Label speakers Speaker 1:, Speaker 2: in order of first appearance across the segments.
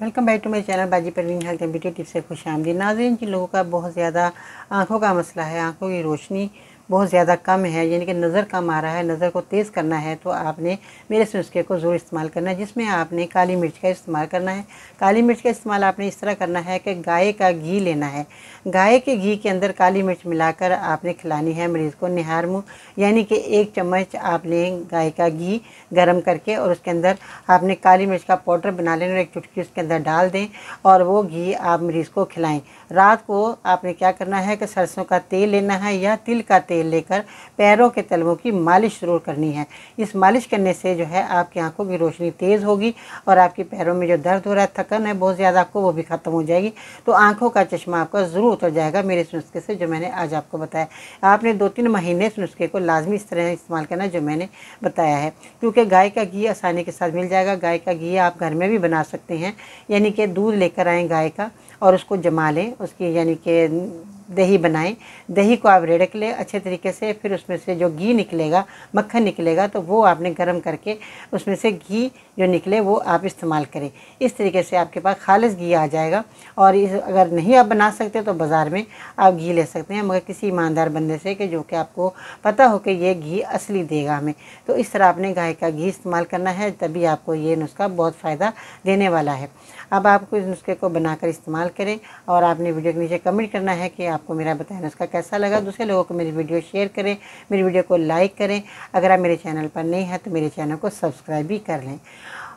Speaker 1: Welcome back to my channel बाजी Parveen health and beauty tips से खुशामदीद। नाज़रीन, जिन लोगों का बहुत ज़्यादा आँखों का मसला है, आँखों की रोशनी बहुत ज़्यादा कम है, यानी कि नज़र कम आ रहा है, नज़र को तेज़ करना है, तो आपने मेरे इस नुस्खे को ज़रूर इस्तेमाल करना है, जिसमें आपने काली मिर्च का इस्तेमाल करना है। काली मिर्च का इस्तेमाल आपने इस तरह करना है कि गाय का घी लेना है। गाय के घी के अंदर काली मिर्च मिलाकर आपने खिलानी है मरीज़ को निहार मुँह, यानी कि 1 चम्मच आपने गाय का घी गर्म करके और उसके अंदर आपने काली मिर्च का पाउडर बना लेना और 1 चुटकी उसके अंदर डाल दें और वो घी आप मरीज़ को खिलाएं। रात को आपने क्या करना है कि सरसों का तेल लेना है या तिल का तेल लेकर पैरों के तलवों की मालिश ज़रूर करनी है। इस मालिश करने से जो है आपकी आंखों की रोशनी तेज़ होगी और आपके पैरों में जो दर्द हो रहा है, थकन है बहुत ज़्यादा आपको, वो भी ख़त्म हो जाएगी। तो आंखों का चश्मा आपका ज़रूर उतर जाएगा मेरे इस नुस्खे से, जो मैंने आज आपको बताया। आपने 2-3 महीने इस नुस्खे को लाजमी इस तरह इस्तेमाल करना जो मैंने बताया है, क्योंकि गाय का घी आसानी के साथ मिल जाएगा। गाय का घी आप घर में भी बना सकते हैं, यानी कि दूध लेकर आएँ गाय का और उसको जमा लें, उसकी यानी कि दही बनाएं। दही को आप रेड़क लें अच्छे तरीके से, फिर उसमें से जो घी निकलेगा, मक्खन निकलेगा, तो वो आपने गर्म करके उसमें से घी जो निकले वो आप इस्तेमाल करें। इस तरीके से आपके पास खालिस घी आ जाएगा। और अगर नहीं आप बना सकते तो बाज़ार में आप घी ले सकते हैं, मगर किसी ईमानदार बंदे से कि जो कि आपको पता हो कि ये घी असली देगा हमें। तो इस तरह आपने गाय का घी इस्तेमाल करना है, तभी आपको ये नुस्खा बहुत फ़ायदा देने वाला है। अब आपको इस नुस्खे को बनाकर इस्तेमाल करें और आपने वीडियो के नीचे कमेंट करना है कि आपको मेरा बताया नुस्खा कैसा लगा। दूसरे लोगों को मेरी वीडियो शेयर करें, मेरी वीडियो को लाइक करें। अगर आप मेरे चैनल पर नए हैं तो मेरे चैनल को सब्सक्राइब भी कर लें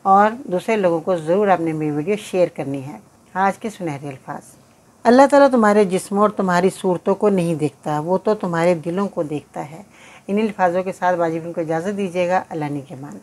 Speaker 1: और दूसरे लोगों को ज़रूर आपने मेरी वीडियो शेयर करनी है। आज के सुनहरे अल्फाज। अल्लाह ताला तुम्हारे जिस्म और तुम्हारी सूरतों को नहीं देखता, वो तो तुम्हारे दिलों को देखता है। इन अल्फाजों के साथ बाजी को इजाज़त दीजिएगा। अल्लाह निगहबान।